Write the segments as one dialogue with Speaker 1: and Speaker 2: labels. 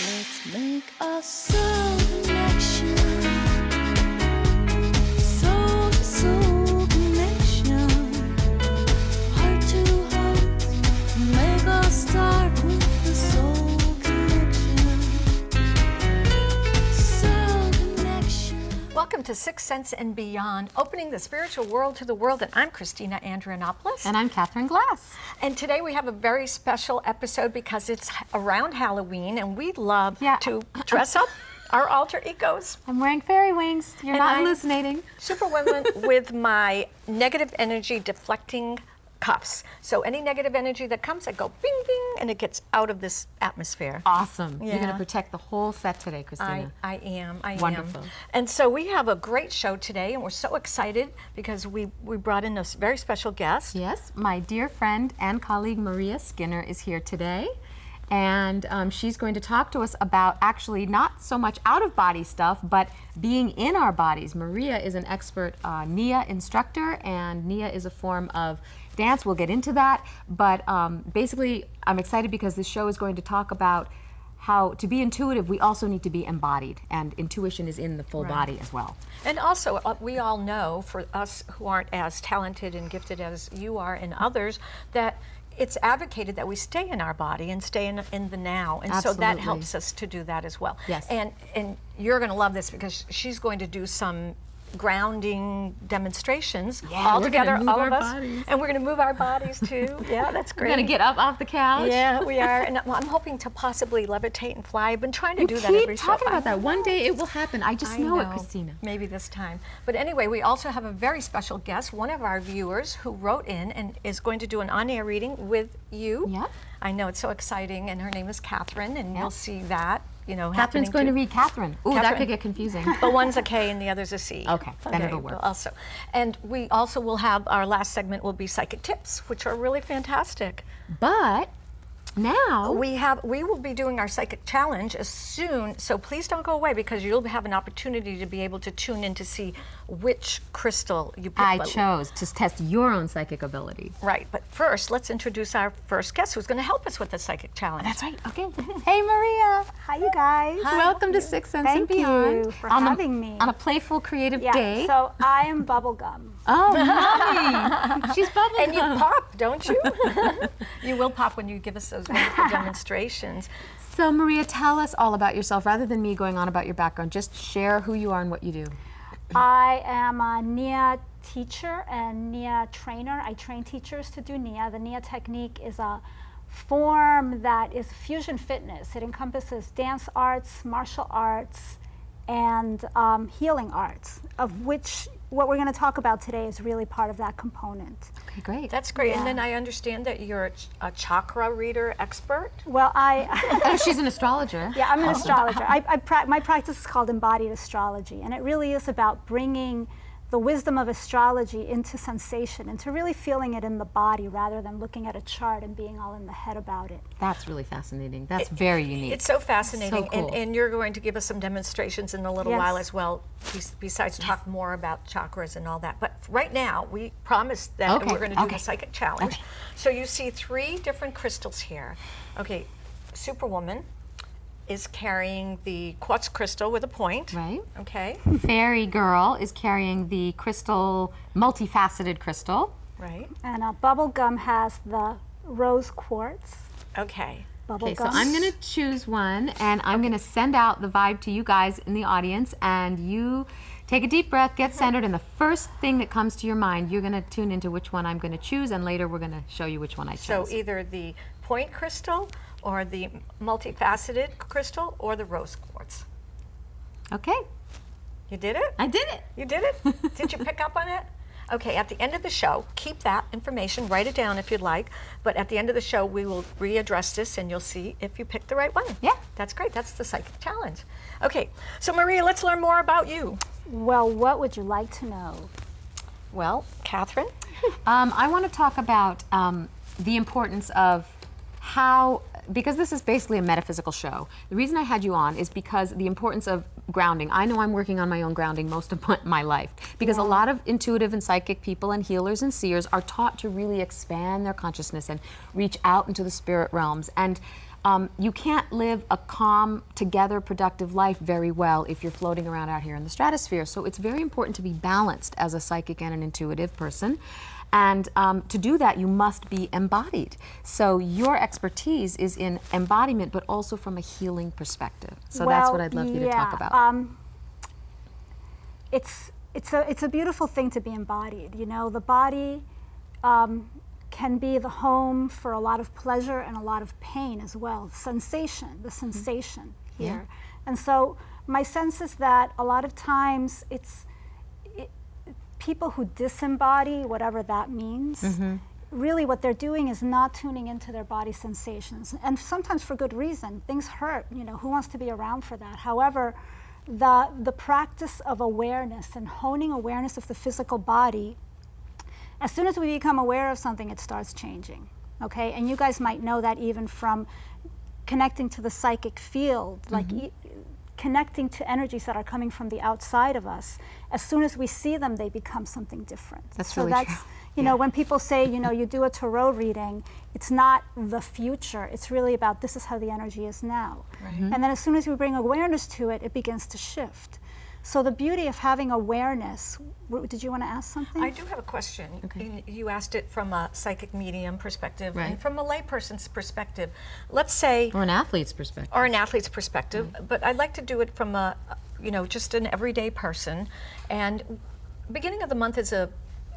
Speaker 1: Let's make a soul connection. Soul to soul connection. Heart to heart. Make us start with the soul connection. Soul connection.
Speaker 2: Welcome to Sixth Sense and Beyond, opening the spiritual world to the world. And I'm Christina Andrianopoulos.
Speaker 3: And I'm Katherine Glass.
Speaker 2: And today we have a very special episode because it's around Halloween and we love to dress up our alter egos.
Speaker 3: I'm wearing fairy wings. You're not hallucinating.
Speaker 2: Superwoman with my negative energy deflecting cuffs. So any negative energy that comes, I go bing, bing, and it gets out of this atmosphere.
Speaker 3: Awesome.
Speaker 2: Yeah.
Speaker 3: You're going to protect the whole set today, Christina.
Speaker 2: I am.
Speaker 3: Wonderful.
Speaker 2: And so we have a great show today, and we're so excited because we brought in a very special guest.
Speaker 3: Yes, my dear friend and colleague Maria Skinner is here today. And she's going to talk to us about actually not so much out-of-body stuff, but being in our bodies. Maria is an expert NIA instructor, and NIA is a form of dance. We'll get into that. But basically, I'm excited because this show is going to talk about how to be intuitive, we also need to be embodied. And intuition is in the full body as well.
Speaker 2: And also, we all know, for us who aren't as talented and gifted as you are and others, that it's advocated that we stay in our body and stay in the now, and so that helps us to do that as well.
Speaker 3: Yes.
Speaker 2: And you're going to love this because she's going to do some grounding demonstrations all together, all of us, and we're going to move our bodies too. Yeah, that's great.
Speaker 3: We're going to get up off the couch.
Speaker 2: Yeah, we are, and I'm hoping to possibly levitate and fly. I've been trying to do that every show.
Speaker 3: You keep talking about that. One day it will happen. I just know it, Christina.
Speaker 2: Maybe this time. But anyway, we also have a very special guest, one of our viewers who wrote in and is going to do an on-air reading with you.
Speaker 3: Yeah.
Speaker 2: I know, it's so exciting, and her name is Katherine, and you'll see that. You know,
Speaker 3: Katherine's going to read Katherine. Ooh, that could get confusing.
Speaker 2: But one's a K and the other's a C.
Speaker 3: Okay, then it'll work.
Speaker 2: Also, and we also will have our last segment will be psychic tips, which are really fantastic.
Speaker 3: But now
Speaker 2: we will be doing our psychic challenge as soon. So please don't go away because you'll have an opportunity to be able to tune in to see which crystal you pick.
Speaker 3: I chose to test your own psychic ability.
Speaker 2: Right, but first let's introduce our first guest who's going to help us with the psychic challenge.
Speaker 3: That's right. Okay. Hey, Maria.
Speaker 4: Hi, you guys.
Speaker 3: Hi. Welcome to Sixth Sense and
Speaker 4: Thank
Speaker 3: Beyond.
Speaker 4: you for having me.
Speaker 3: On a playful, creative day.
Speaker 4: So I am bubblegum.
Speaker 3: Oh, mommy. She's bubblegum.
Speaker 2: And you pop, don't you? You will pop when you give us those wonderful demonstrations.
Speaker 3: So, Maria, tell us all about yourself. Rather than me going on about your background, just share who you are and what you do.
Speaker 4: I am a NIA teacher and NIA trainer. I train teachers to do NIA. The NIA technique is a form that is fusion fitness. It encompasses dance arts, martial arts, and healing arts, of which what we're going to talk about today is really part of that component.
Speaker 3: Okay, great.
Speaker 2: That's great.
Speaker 4: Yeah.
Speaker 2: And then I understand that you're a chakra reader expert.
Speaker 4: Well,
Speaker 3: Oh, she's an astrologer.
Speaker 4: Yeah, I'm an astrologer. My practice is called embodied astrology, and it really is about bringing the wisdom of astrology into sensation, into really feeling it in the body rather than looking at a chart and being all in the head about it.
Speaker 3: That's really fascinating. That's very unique.
Speaker 2: It's so fascinating.
Speaker 3: So cool.
Speaker 2: And you're going to give us some demonstrations in a little
Speaker 4: Yes.
Speaker 2: while as well, besides talk more about chakras and all that. But right now, we promised that we're going to do the psychic challenge.
Speaker 3: Okay.
Speaker 2: So you see 3 different crystals here. Okay, Superwoman is carrying the quartz crystal with a point.
Speaker 3: Right.
Speaker 2: Okay.
Speaker 3: Fairy Girl is carrying the crystal, multifaceted crystal.
Speaker 2: Right.
Speaker 4: And bubblegum has the rose quartz.
Speaker 2: Okay.
Speaker 3: Okay, so I'm going to choose one, and I'm going to send out the vibe to you guys in the audience, and you take a deep breath, get centered, and the first thing that comes to your mind, you're going to tune into which one I'm going to choose, and later we're going to show you which one I chose.
Speaker 2: So either the point crystal, or the multifaceted crystal, or the rose quartz.
Speaker 3: Okay.
Speaker 2: You did it?
Speaker 3: I did it.
Speaker 2: You did it? Did you pick up on it? Okay, at the end of the show, keep that information, write it down if you'd like, but at the end of the show, we will readdress this and you'll see if you picked the right one.
Speaker 3: Yeah.
Speaker 2: That's great, that's the psychic challenge. Okay, so Maria, let's learn more about you.
Speaker 4: Well, what would you like to know?
Speaker 2: Well, Katherine?
Speaker 3: I want to talk about the importance of how, because this is basically a metaphysical show, the reason I had you on is because the importance of grounding. I know I'm working on my own grounding most of my life because a lot of intuitive and psychic people and healers and seers are taught to really expand their consciousness and reach out into the spirit realms. And you can't live a calm, together, productive life very well if you're floating around out here in the stratosphere. So it's very important to be balanced as a psychic and an intuitive person. And to do that, you must be embodied. So your expertise is in embodiment, but also from a healing perspective. So that's what I'd love you to talk about.
Speaker 4: It's a beautiful thing to be embodied. You know, the body can be the home for a lot of pleasure and a lot of pain as well. The sensation here. And so my sense is that a lot of times people who disembody, whatever that means, really what they're doing is not tuning into their body sensations. And sometimes for good reason. Things hurt, you know, who wants to be around for that? However, the practice of awareness and honing awareness of the physical body, as soon as we become aware of something, it starts changing, okay? And you guys might know that even from connecting to the psychic field, like connecting to energies that are coming from the outside of us. As soon as we see them, they become something different.
Speaker 3: That's really true.
Speaker 4: You know, when people say, you know, you do a tarot reading, it's not the future. It's really about this is how the energy is now. And then as soon as we bring awareness to it, it begins to shift. So the beauty of having awareness, did you want to ask something?
Speaker 2: I do have a question. Okay. You asked it from a psychic medium perspective and from a layperson's perspective. Let's say...
Speaker 3: Or an athlete's perspective.
Speaker 2: Or an athlete's perspective. But I'd like to do it from a, you know, just an everyday person. And beginning of the month is a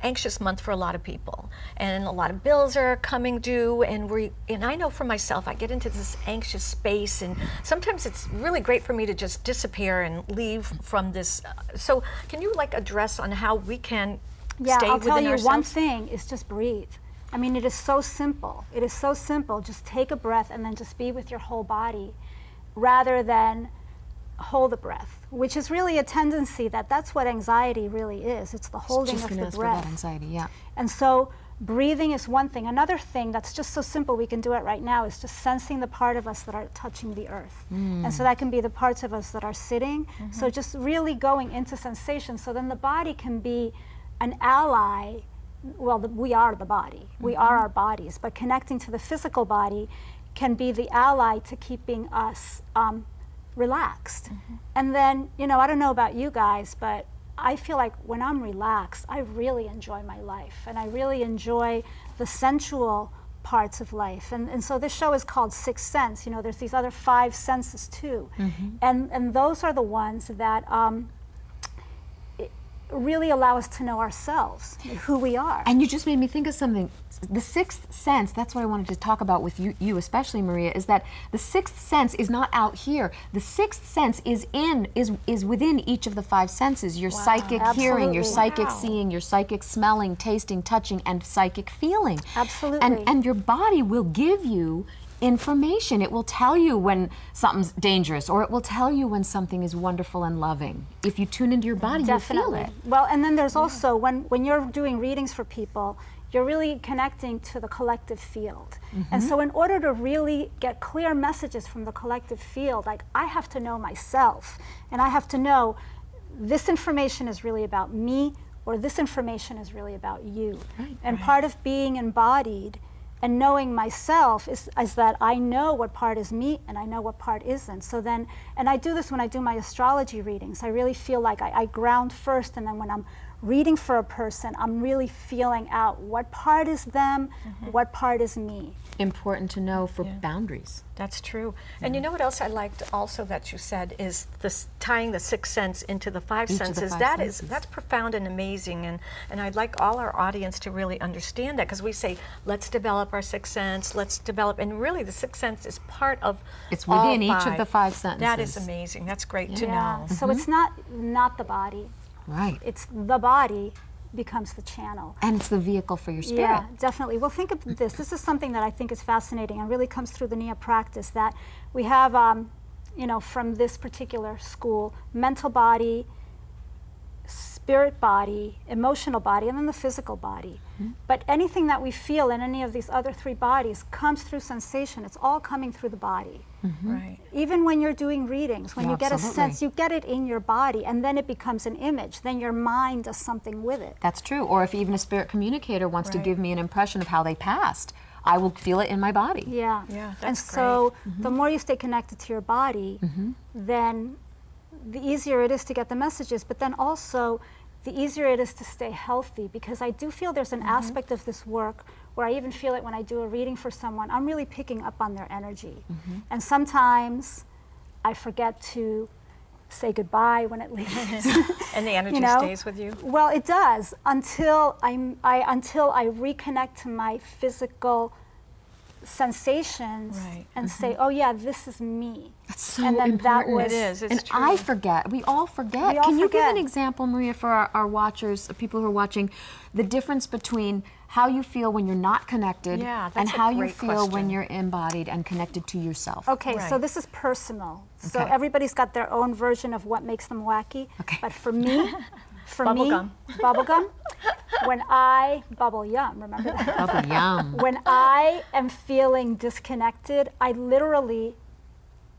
Speaker 2: anxious month for a lot of people, and a lot of bills are coming due, and I know for myself, I get into this anxious space, and sometimes it's really great for me to just disappear and leave from this. So can you like address on how we can stay within ourselves?
Speaker 4: I'll tell you one thing is just breathe. I mean, it is so simple. It is so simple. Just take a breath and then just be with your whole body rather than hold the breath, which is really a tendency that's what anxiety really is. It's the holding of the breath.
Speaker 3: About anxiety, yeah.
Speaker 4: And so breathing is one thing. Another thing that's just so simple, we can do it right now, is just sensing the part of us that are touching the earth. And so that can be the parts of us that are sitting. So just really going into sensation. So then the body can be an ally. Well, we are the body. We are our bodies. But connecting to the physical body can be the ally to keeping us relaxed. And then, you know, I don't know about you guys, but I feel like when I'm relaxed, I really enjoy my life, and I really enjoy the sensual parts of life. And so this show is called Sixth Sense. You know, there's these other 5 senses too. And those are the ones that really allow us to know ourselves, who we are.
Speaker 3: And you just made me think of something. The sixth sense, that's what I wanted to talk about with you especially, Maria, is that the sixth sense is not out here. The sixth sense is within each of the 5 senses. Your psychic hearing, your psychic seeing, your psychic smelling, tasting, touching, and psychic feeling.
Speaker 4: Absolutely.
Speaker 3: And your body will give you information. It will tell you when something's dangerous, or it will tell you when something is wonderful and loving. If you tune into your body, you'll feel it.
Speaker 4: Well, and then there's also, when you're doing readings for people, you're really connecting to the collective field. And so in order to really get clear messages from the collective field, like I have to know myself, and I have to know this information is really about me, or this information is really about you. And part of being embodied and knowing myself is that I know what part is me and I know what part isn't. So then, and I do this when I do my astrology readings. I really feel like I ground first, and then when I'm reading for a person, I'm really feeling out what part is them, what part is me.
Speaker 3: Important to know for boundaries.
Speaker 2: That's true. And you know what else I liked also that you said is this tying the 6th sense into the 5 senses. That's profound and amazing, and I'd like all our audience to really understand that, because we say let's develop our 6th sense, let's develop, and really the 6th sense is part of
Speaker 3: it's within each of the 5 sentences.
Speaker 2: That is amazing. That's great to know.
Speaker 4: So it's not the body.
Speaker 3: Right.
Speaker 4: It's the body becomes the channel.
Speaker 3: And it's the vehicle for your spirit.
Speaker 4: Yeah, definitely. Well, think of this. This is something that I think is fascinating and really comes through the NIA practice, that we have, you know, from this particular school, mental body, spirit body, emotional body, and then the physical body. But anything that we feel in any of these other 3 bodies comes through sensation. It's all coming through the body.
Speaker 2: Right.
Speaker 4: Even when you're doing readings, when you get a sense, you get it in your body, and then it becomes an image. Then your mind does something with it.
Speaker 3: That's true. Or if even a spirit communicator wants to give me an impression of how they passed, I will feel it in my body.
Speaker 4: Yeah.
Speaker 2: Yeah,
Speaker 4: And
Speaker 2: that's
Speaker 4: so the more you stay connected to your body, then the easier it is to get the messages, but then also the easier it is to stay healthy, because I do feel there's an aspect of this work where I even feel it when I do a reading for someone. I'm really picking up on their energy. And sometimes I forget to say goodbye when it leaves.
Speaker 2: And the energy
Speaker 4: You know?
Speaker 2: stays with you?
Speaker 4: Well, it does until until I reconnect to my physical sensations
Speaker 2: Right.
Speaker 4: and say, oh yeah, this is me.
Speaker 3: That's so
Speaker 4: And then that
Speaker 3: important.
Speaker 4: was-
Speaker 2: It is, it's
Speaker 3: and
Speaker 2: true.
Speaker 3: I forget. We all forget.
Speaker 4: We all
Speaker 3: Can you give an
Speaker 4: forget.
Speaker 3: example, Maria, for our watchers, people who are watching, the difference between how you feel when you're not connected
Speaker 2: Yeah, that's
Speaker 3: and
Speaker 2: a
Speaker 3: how you
Speaker 2: great
Speaker 3: feel when
Speaker 2: question.
Speaker 3: you're embodied and connected to yourself?
Speaker 4: Okay, so
Speaker 2: Right.
Speaker 4: this is personal. So
Speaker 3: Okay.
Speaker 4: everybody's got their own version of what makes them wacky.
Speaker 3: Okay.
Speaker 4: But for me,
Speaker 2: Bubblegum.
Speaker 4: bubblegum, when I, bubble yum, remember that?
Speaker 3: Bubble yum.
Speaker 4: When I am feeling disconnected, I literally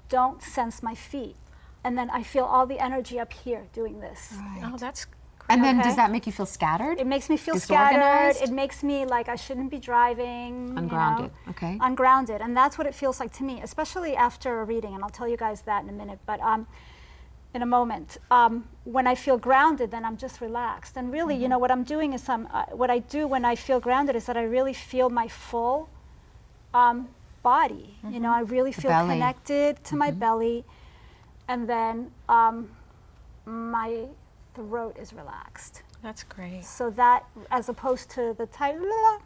Speaker 4: don't sense my feet. And then I feel all the energy up here doing this.
Speaker 2: Oh, that's great.
Speaker 3: And then
Speaker 4: Okay.
Speaker 3: does that make you feel scattered?
Speaker 4: It makes me feel scattered.
Speaker 3: Disorganized?
Speaker 4: It makes me like I shouldn't be driving.
Speaker 3: Ungrounded,
Speaker 4: You know?
Speaker 3: okay.
Speaker 4: Ungrounded. And that's what it feels like to me, especially after a reading. And I'll tell you guys that in a minute. But in a moment. When I feel grounded, then I'm just relaxed. And really, you know, what I'm doing is what I do when I feel grounded is that I really feel my full body. You know, I really feel
Speaker 3: belly.
Speaker 4: connected to my belly. And then my throat is relaxed.
Speaker 2: That's great.
Speaker 4: So that, as opposed to the tight,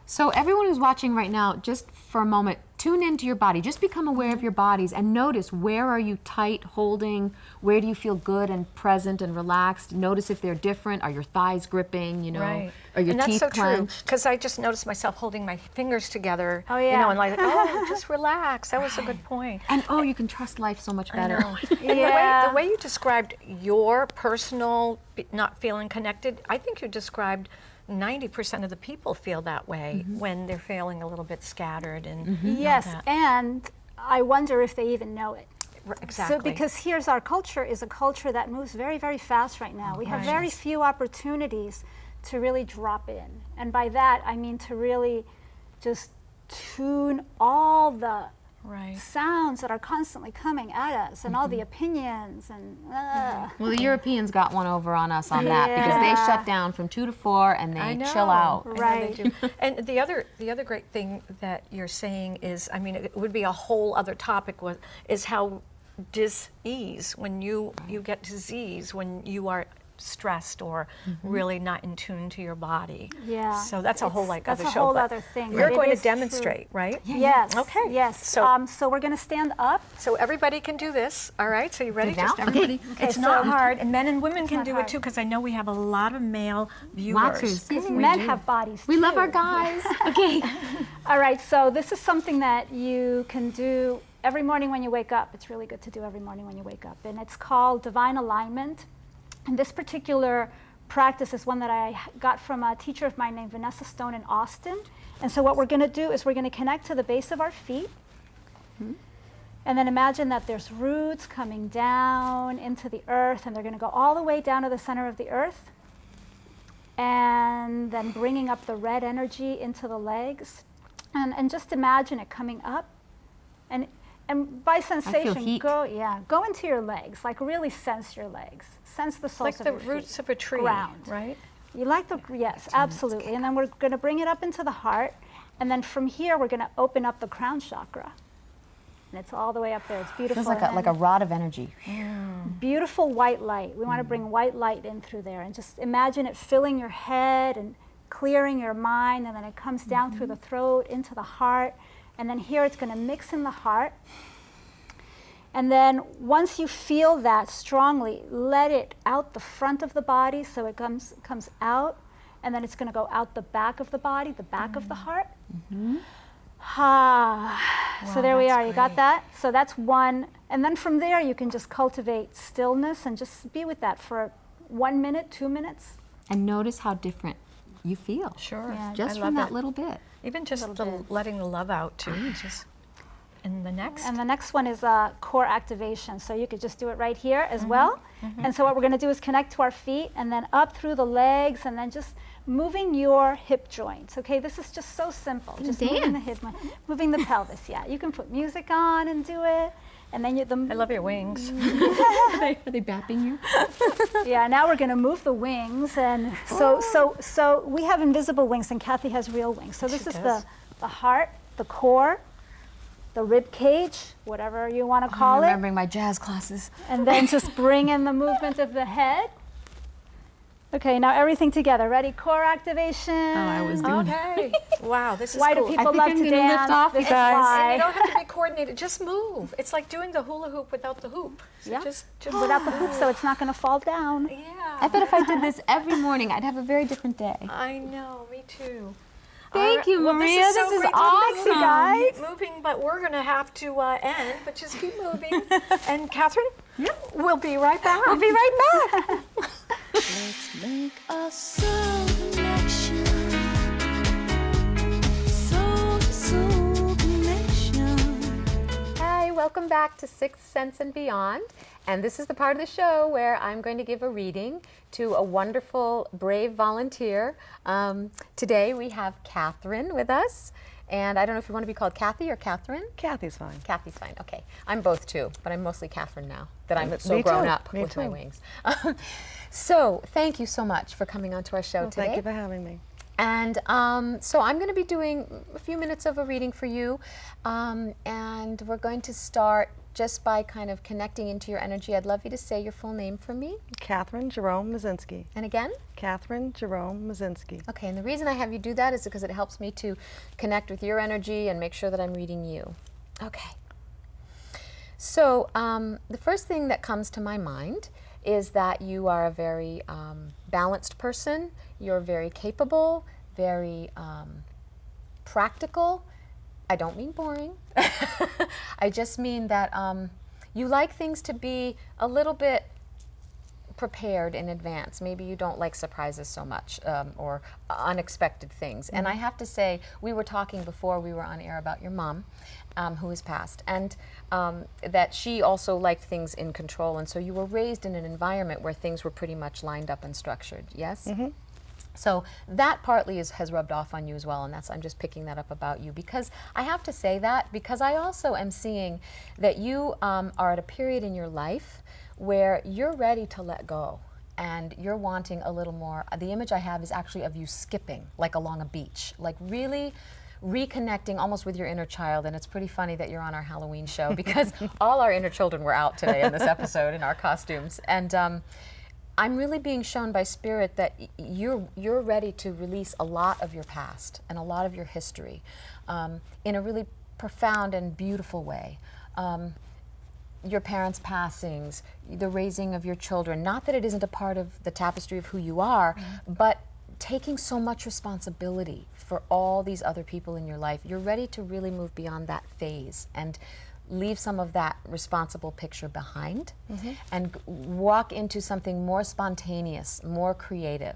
Speaker 3: So everyone who's watching right now, just for a moment, tune into your body. Just become aware of your bodies and notice, where are you tight, holding? Where do you feel good and present and relaxed? Notice if they're different. Are your thighs gripping, you know?
Speaker 2: Right.
Speaker 3: Are your
Speaker 2: And that's
Speaker 3: teeth
Speaker 2: so true,
Speaker 3: clenched?
Speaker 2: because I just noticed myself holding my fingers together.
Speaker 4: Oh,
Speaker 2: You
Speaker 4: yeah.
Speaker 2: know, and like, oh, just relax. That was a good point.
Speaker 3: And oh, you can trust life so much better.
Speaker 2: I know. And
Speaker 4: Yeah.
Speaker 2: the way you described your personal not feeling connected, I think you described 90% of the people feel that way when they're feeling a little bit scattered and all
Speaker 4: yes,
Speaker 2: that.
Speaker 4: and I wonder if they even know it.
Speaker 2: Exactly.
Speaker 4: So because here's our culture is a culture that moves very, very fast right now. We have very few opportunities to really drop in. And by that, I mean to really just tune all the
Speaker 2: Right.
Speaker 4: sounds that are constantly coming at us and all the opinions and
Speaker 3: Well, the Europeans got one over on us on that because they
Speaker 4: Yeah.
Speaker 3: shut down from 2 to 4 and
Speaker 2: I
Speaker 3: they
Speaker 2: know.
Speaker 3: chill out.
Speaker 2: I know they
Speaker 4: Right.
Speaker 2: do. And the other great thing that you're saying is, I mean, it would be a whole other topic, is how dis-ease, when you get disease when you are stressed or really not in tune to your body.
Speaker 4: Yeah.
Speaker 2: So that's a whole
Speaker 4: That's
Speaker 2: other
Speaker 4: a
Speaker 2: show.
Speaker 4: whole
Speaker 2: but
Speaker 4: other thing.
Speaker 2: You're
Speaker 4: but it
Speaker 2: going to
Speaker 4: is true.
Speaker 2: demonstrate, right?
Speaker 4: Yes.
Speaker 2: Okay.
Speaker 4: Yes.
Speaker 2: So-
Speaker 4: So we're going to stand up.
Speaker 2: So everybody can do this, all right? So you ready?
Speaker 3: now?
Speaker 2: Just everybody.
Speaker 4: Okay,
Speaker 2: It's not
Speaker 4: so-
Speaker 2: hard, and men and women can
Speaker 4: not
Speaker 2: do
Speaker 4: hard.
Speaker 2: it too, because I know we have a lot of male viewers.
Speaker 3: Watchers. Yes, we
Speaker 4: Men
Speaker 3: do.
Speaker 4: have bodies
Speaker 3: We love
Speaker 4: too.
Speaker 3: our guys. Okay.
Speaker 4: All right, so this is something that you can do every morning when you wake up. It's really good to do every morning when you wake up. And it's called Divine Alignment. And this particular practice is one that I got from a teacher of mine named Vanessa Stone in Austin. And so what we're going to do is we're going to connect to the base of our feet. And then imagine that there's roots coming down into the earth, and they're going to go all the way down to the center of the earth. And then bringing up the red energy into the legs. And just imagine it coming up. And by sensation,
Speaker 3: heat.
Speaker 4: go into your legs. Like really sense your legs. Sense the soles
Speaker 2: Like
Speaker 4: of
Speaker 2: the
Speaker 4: your feet.
Speaker 2: roots of a tree,
Speaker 4: Ground.
Speaker 2: right?
Speaker 4: You like the, yes, absolutely. And then we're going to bring it up into the heart. And then from here, we're going to open up the crown chakra. And it's all the way up there. It's beautiful.
Speaker 3: Feels like a rod of energy.
Speaker 4: Beautiful white light. We want to bring white light in through there. And just imagine it filling your head and clearing your mind. And then it comes down through the throat into the heart. And then here it's going to mix in the heart. And then once you feel that strongly, let it out the front of the body so it comes out. And then it's going to go out the back of the body, the back of the heart. So there we
Speaker 2: that's
Speaker 4: are. You got
Speaker 2: great.
Speaker 4: that? So that's one. And then from there, you can just cultivate stillness and just be with that for 1 minute, 2 minutes.
Speaker 3: And notice how different you feel.
Speaker 2: Sure.
Speaker 4: Yeah.
Speaker 3: Just
Speaker 2: I
Speaker 3: from
Speaker 2: love
Speaker 3: that
Speaker 2: it.
Speaker 3: little bit.
Speaker 2: Even just
Speaker 4: Little bit.
Speaker 2: letting the love out too. Just in the next?
Speaker 4: And the next one is core activation. So you could just do it right here as well. And so what we're going to do is connect to our feet and then up through the legs and then just moving your hip joints. Okay, this is just so simple. Just moving the hip, moving the pelvis. Yeah, you can put music on and do it. And then
Speaker 2: I love your wings.
Speaker 3: Are they bapping you?
Speaker 4: Yeah, now we're going to move the wings. And so we have invisible wings and Kathy has real wings. So this is the heart, the core, the rib cage, whatever you want to call it.
Speaker 3: Remembering my jazz classes.
Speaker 4: And then just bring in the movement of the head. Okay, now everything together. Ready? Core activation.
Speaker 3: Oh, I was doing it.
Speaker 2: Okay. Wow, this is
Speaker 4: Why
Speaker 2: cool.
Speaker 4: do people
Speaker 3: I think
Speaker 4: love
Speaker 3: I'm
Speaker 4: to
Speaker 3: gonna
Speaker 4: dance?
Speaker 3: lift off,
Speaker 4: This
Speaker 3: you
Speaker 4: is
Speaker 3: guys.
Speaker 4: why.
Speaker 2: You don't have to be coordinated. Just move. It's like doing the hula hoop without the hoop. So
Speaker 4: Yeah.
Speaker 2: just
Speaker 4: Without the hoop, so it's not going to fall down.
Speaker 2: Yeah.
Speaker 3: I bet if I did this every morning, I'd have a very different day.
Speaker 2: I know. Me too.
Speaker 3: Thank you,
Speaker 2: Well,
Speaker 3: Maria.
Speaker 2: This is, so
Speaker 3: This is
Speaker 2: great
Speaker 3: awesome.
Speaker 2: to guys. Moving, but we're going to have to end. But just keep moving. And Catherine, we'll be right back.
Speaker 3: We'll be right back.
Speaker 1: Let's make a soul connection. Soul to soul connection.
Speaker 3: Hi, welcome back to Sixth Sense and Beyond. And this is the part of the show where I'm going to give a reading to a wonderful, brave volunteer. Today we have Katherine with us. And I don't know if you want to be called Kathy or Katherine?
Speaker 5: Kathy's fine.
Speaker 3: Kathy's fine, okay. I'm both too, but I'm mostly Katherine now that I'm
Speaker 5: Me
Speaker 3: so grown
Speaker 5: too.
Speaker 3: up
Speaker 5: Me
Speaker 3: with my
Speaker 5: too.
Speaker 3: wings. So thank you so much for coming onto our show
Speaker 5: Well,
Speaker 3: today.
Speaker 5: thank you for having me.
Speaker 3: And so I'm going to be doing a few minutes of a reading for you, and we're going to start just by kind of connecting into your energy. I'd love you to say your full name for me.
Speaker 5: Katherine Jerome Mazinski.
Speaker 3: And again?
Speaker 5: Katherine Jerome Mazinski.
Speaker 3: Okay, and the reason I have you do that is because it helps me to connect with your energy and make sure that I'm reading you. Okay. So the first thing that comes to my mind is that you are a very balanced person. You're very capable, very practical. I don't mean boring. I just mean that you like things to be a little bit prepared in advance. Maybe you don't like surprises so much or unexpected things. And I have to say, we were talking before we were on air about your mom, who has passed, and that she also liked things in control. And so you were raised in an environment where things were pretty much lined up and structured, yes? So that partly has rubbed off on you as well, and I'm just picking that up about you, because I have to say that because I also am seeing that you are at a period in your life where you're ready to let go and you're wanting a little more. The image I have is actually of you skipping, like along a beach, like really reconnecting almost with your inner child. And it's pretty funny that you're on our Halloween show because all our inner children were out today in this episode in our costumes. And I'm really being shown by Spirit that you're ready to release a lot of your past and a lot of your history in a really profound and beautiful way. Your parents' passings, the raising of your children, not that it isn't a part of the tapestry of who you are, but taking so much responsibility for all these other people in your life. You're ready to really move beyond that phase and leave some of that responsible picture behind and walk into something more spontaneous, more creative.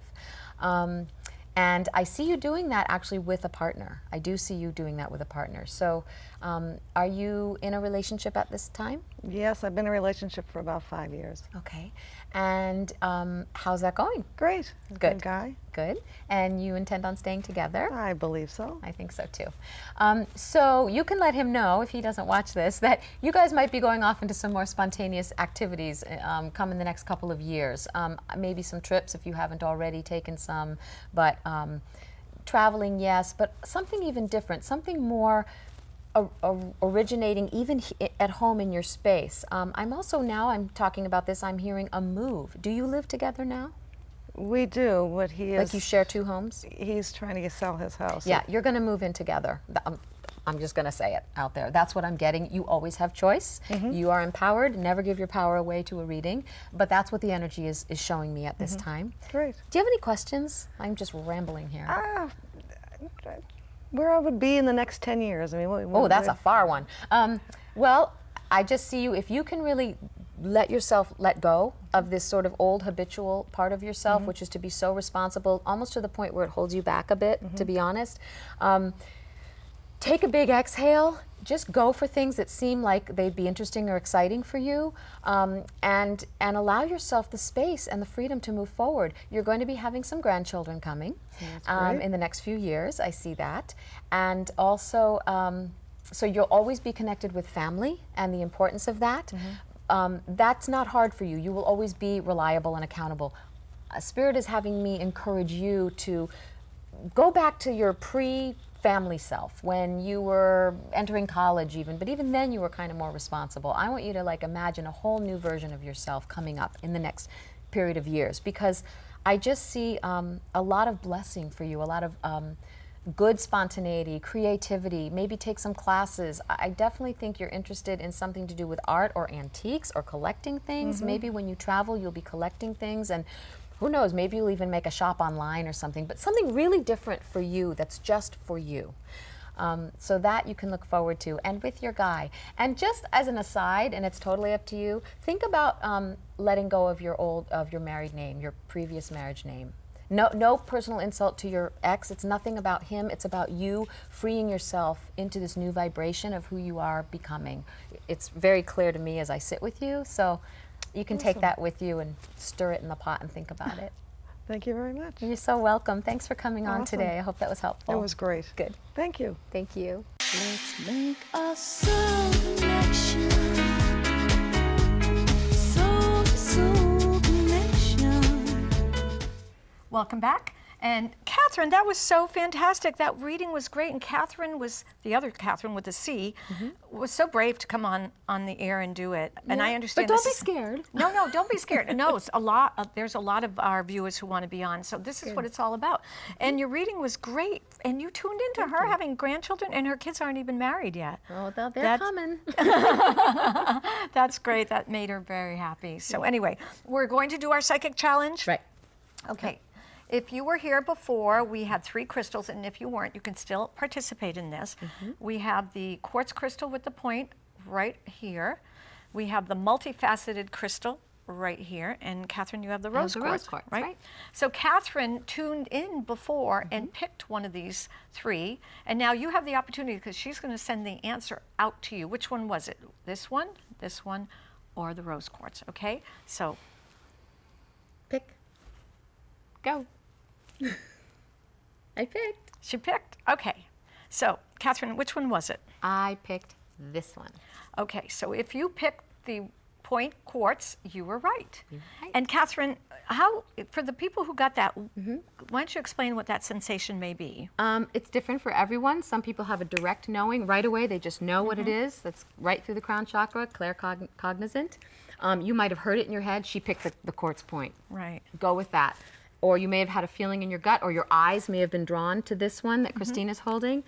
Speaker 3: And I see you doing that actually with a partner. I do see you doing that with a partner. So are you in a relationship at this time?
Speaker 5: Yes, I've been in a relationship for about 5 years.
Speaker 3: Okay. And how's that going?
Speaker 5: Great. He's a
Speaker 3: Good.
Speaker 5: good guy.
Speaker 3: Good. And you intend on staying together?
Speaker 5: I believe so.
Speaker 3: I think so too. So you can let him know, if he doesn't watch this, that you guys might be going off into some more spontaneous activities come in the next couple of years. Maybe some trips if you haven't already taken some, but traveling, yes, but something even different, something more originating even at home in your space. I'm also now, I'm talking about this, I'm hearing a move. Do you live together now?
Speaker 5: We do, but he is...
Speaker 3: Like you share two homes?
Speaker 5: He's trying to sell his house.
Speaker 3: Yeah, you're going to move in together. I'm just going to say it out there. That's what I'm getting. You always have choice. You are empowered. Never give your power away to a reading. But that's what the energy is showing me at this time.
Speaker 5: Great.
Speaker 3: Do you have any questions? I'm just rambling here.
Speaker 5: Where I would be in the next 10 years. I mean,
Speaker 3: Oh, that's a far one. Well, I just see you, if you can really let yourself let go of this sort of old habitual part of yourself, which is to be so responsible, almost to the point where it holds you back a bit, to be honest. take a big exhale. Just go for things that seem like they'd be interesting or exciting for you, and allow yourself the space and the freedom to move forward. You're going to be having some grandchildren coming in the next few years. I see that. And also, so you'll always be connected with family and the importance of that. That's not hard for you. You will always be reliable and accountable. Spirit is having me encourage you to go back to your pre-family self when you were entering college even, but even then you were kind of more responsible. I want you to like imagine a whole new version of yourself coming up in the next period of years, because I just see a lot of blessing for you, a lot of good spontaneity, creativity, maybe take some classes. I definitely think you're interested in something to do with art or antiques or collecting things. Maybe when you travel you'll be collecting things, and who knows, maybe you'll even make a shop online or something, but something really different for you that's just for you. So that you can look forward to, and with your guy. And just as an aside, and it's totally up to you, think about letting go of your married name, your previous marriage name. No personal insult to your ex. It's nothing about him. It's about you freeing yourself into this new vibration of who you are becoming. It's very clear to me as I sit with you, so you can take that with you and stir it in the pot and think about it.
Speaker 5: Thank you very much.
Speaker 3: You're so welcome. Thanks for coming on today. I hope that was helpful.
Speaker 5: It was great.
Speaker 3: Good.
Speaker 5: Thank you.
Speaker 3: Thank you.
Speaker 1: Let's make a soul connection. Soul to soul connection.
Speaker 2: Welcome back. And Katherine, that was so fantastic. That reading was great. And Katherine was, the other Katherine with the C, was so brave to come on the air and do it. And I understand.
Speaker 3: But don't
Speaker 2: this
Speaker 3: be scared.
Speaker 2: No, don't be scared. No, it's there's a lot of our viewers who want to be on. So this is what it's all about. And your reading was great. And you tuned into her having grandchildren, and her kids aren't even married yet.
Speaker 3: Oh, they're coming.
Speaker 2: That's great. That made her very happy. So anyway, we're going to do our psychic challenge.
Speaker 3: Right.
Speaker 2: Okay. If you were here before, we had 3 crystals, and if you weren't, you can still participate in this. We have the quartz crystal with the point right here. We have the multifaceted crystal right here, and Katherine, you have the rose quartz, right? So Katherine tuned in before and picked one of these 3, and now you have the opportunity, because she's going to send the answer out to you. Which one was it? This one, or the rose quartz? Okay, so
Speaker 3: Pick. Go. I picked.
Speaker 2: she picked. Okay, so Katherine, which one was it?
Speaker 3: I picked this one.
Speaker 2: Okay, so if you picked the point quartz, you were right.
Speaker 3: right.
Speaker 2: And Katherine, how, for the people who got that, why don't you explain what that sensation may be?
Speaker 3: It's different for everyone. Some people have a direct knowing right away. They just know what it is. That's right through the crown chakra, claircognizant. You might have heard it in your head. She picked the quartz point.
Speaker 2: Right.
Speaker 3: Go with that. Or you may have had a feeling in your gut, or your eyes may have been drawn to this one that Christina's holding.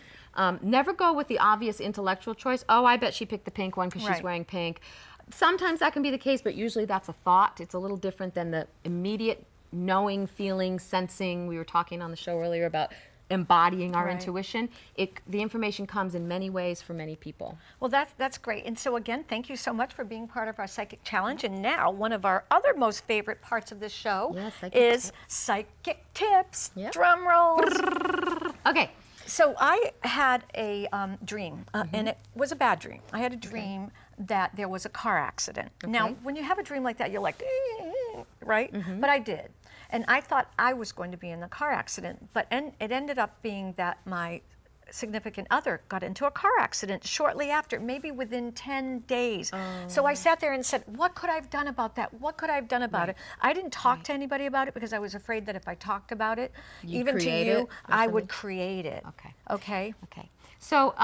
Speaker 3: Never go with the obvious intellectual choice. Oh, I bet she picked the pink one because she's wearing pink. Sometimes that can be the case, but usually that's a thought. It's a little different than the immediate knowing, feeling, sensing. We were talking on the show earlier about embodying our intuition. The information comes in many ways for many people.
Speaker 2: Well, that's great. And so again, thank you so much for being part of our psychic challenge. And now one of our other most favorite parts of the show is psychic tips. Drum rolls.
Speaker 3: Okay.
Speaker 2: So I had a dream, and it was a bad dream. I had a dream that there was a car accident. Now, when you have a dream like that, you're like, right? But I did. And I thought I was going to be in the car accident, but it ended up being that my significant other got into a car accident shortly after, maybe within 10 days. So I sat there and said, what could I have done about that? What could I have done about it? I didn't talk to anybody about it because I was afraid that if I talked about it, even to you, I would create it. Okay.
Speaker 3: So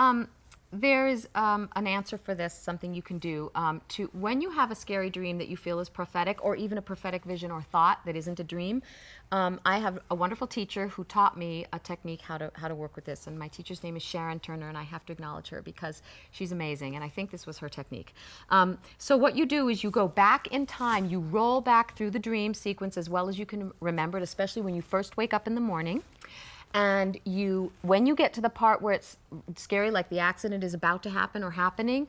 Speaker 3: there's an answer for this, something you can do. When you have a scary dream that you feel is prophetic, or even a prophetic vision or thought that isn't a dream, I have a wonderful teacher who taught me a technique how to work with this. And my teacher's name is Sharon Turner, and I have to acknowledge her because she's amazing, and I think this was her technique. So what you do is you go back in time, you roll back through the dream sequence as well as you can remember it, especially when you first wake up in the morning. And when you get to the part where it's scary, like the accident is about to happen or happening,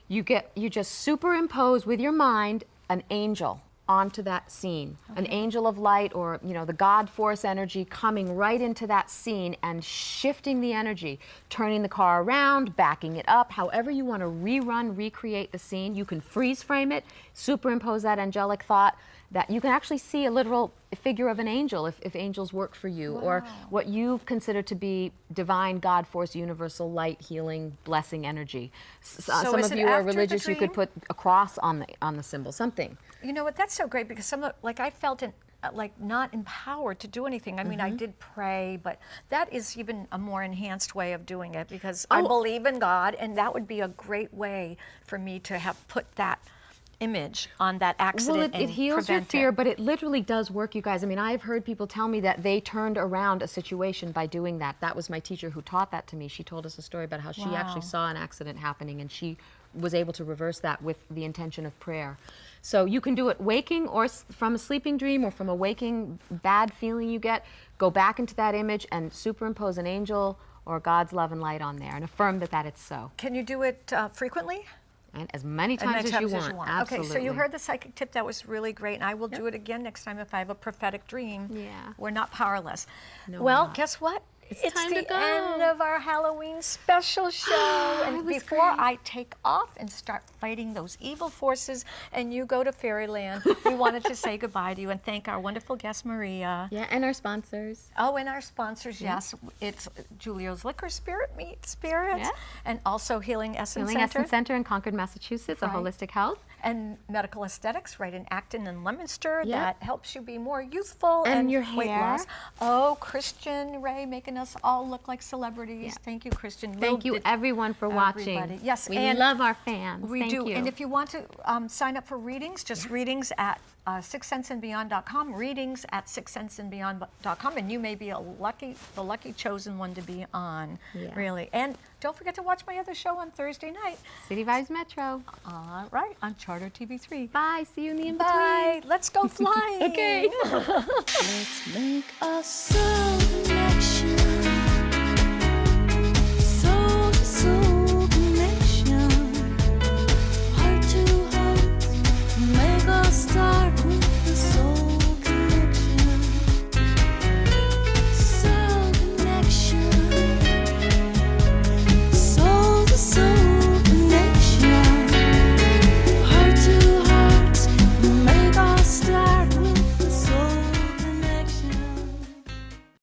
Speaker 3: you just superimpose with your mind an angel onto that scene. An angel of light, or the God force energy coming right into that scene and shifting the energy, turning the car around, backing it up, however you want to recreate the scene. You can freeze frame it, superimpose that angelic thought, that you can actually see a literal figure of an angel if angels work for you, or what you consider to be divine God force, universal light, healing, blessing energy. Some of you are religious, you could put a cross on the symbol, something.
Speaker 2: You know what, that's so great, because I felt not empowered to do anything. I mean, I did pray, but that is even a more enhanced way of doing it, because I believe in God, and that would be a great way for me to have put that image on that accident.
Speaker 3: Well, it heals your fear, but it literally does work, you guys. I mean, I've heard people tell me that they turned around a situation by doing that. That was my teacher who taught that to me. She told us a story about how she actually saw an accident happening, and she was able to reverse that with the intention of prayer. So you can do it waking, or from a sleeping dream, or from a waking bad feeling you get. Go back into that image and superimpose an angel or God's love and light on there, and affirm that it's so.
Speaker 2: Can you do it frequently?
Speaker 3: And as many times as you want. Absolutely.
Speaker 2: Okay, so you heard the psychic tip. That was really great, and I will do it again next time if I have a prophetic dream.
Speaker 3: Yeah.
Speaker 2: We're not powerless.
Speaker 3: No,
Speaker 2: well,
Speaker 3: we're not.
Speaker 2: guess what? It's
Speaker 3: time
Speaker 2: the
Speaker 3: to go.
Speaker 2: end of our Halloween special show. And before I take off and start fighting those evil forces and you go to Fairyland, we wanted to say goodbye to you and thank our wonderful guest, Maria.
Speaker 3: Yeah, and our sponsors.
Speaker 2: Oh, and our sponsors, yes. It's Julio's Liquor Spirit, Meat Spirits, and also Healing Essence
Speaker 3: Healing
Speaker 2: Center.
Speaker 3: Essence Center in Concord, Massachusetts, a holistic health.
Speaker 2: And Medical Aesthetics, right in Acton and Leominster, that helps you be more youthful and
Speaker 3: your
Speaker 2: weight
Speaker 3: hair.
Speaker 2: loss. Oh, Christian Ray making us all look like celebrities. Thank you, Christian.
Speaker 3: Thank you, everyone, for watching.
Speaker 2: Yes,
Speaker 3: we
Speaker 2: and
Speaker 3: love our fans.
Speaker 2: We
Speaker 3: Thank
Speaker 2: do.
Speaker 3: you.
Speaker 2: And if you want to sign up for readings, just readings at sixsenseandbeyond.com, readings at sixsenseandbeyond.com, and you may be the lucky chosen one to be on, really. And don't forget to watch my other show on Thursday night.
Speaker 3: City Vibes Metro.
Speaker 2: All right, on Charter TV3.
Speaker 3: Bye. See you in the in-between.
Speaker 2: Bye. Let's go flying.
Speaker 3: Okay.
Speaker 1: Let's make a selection.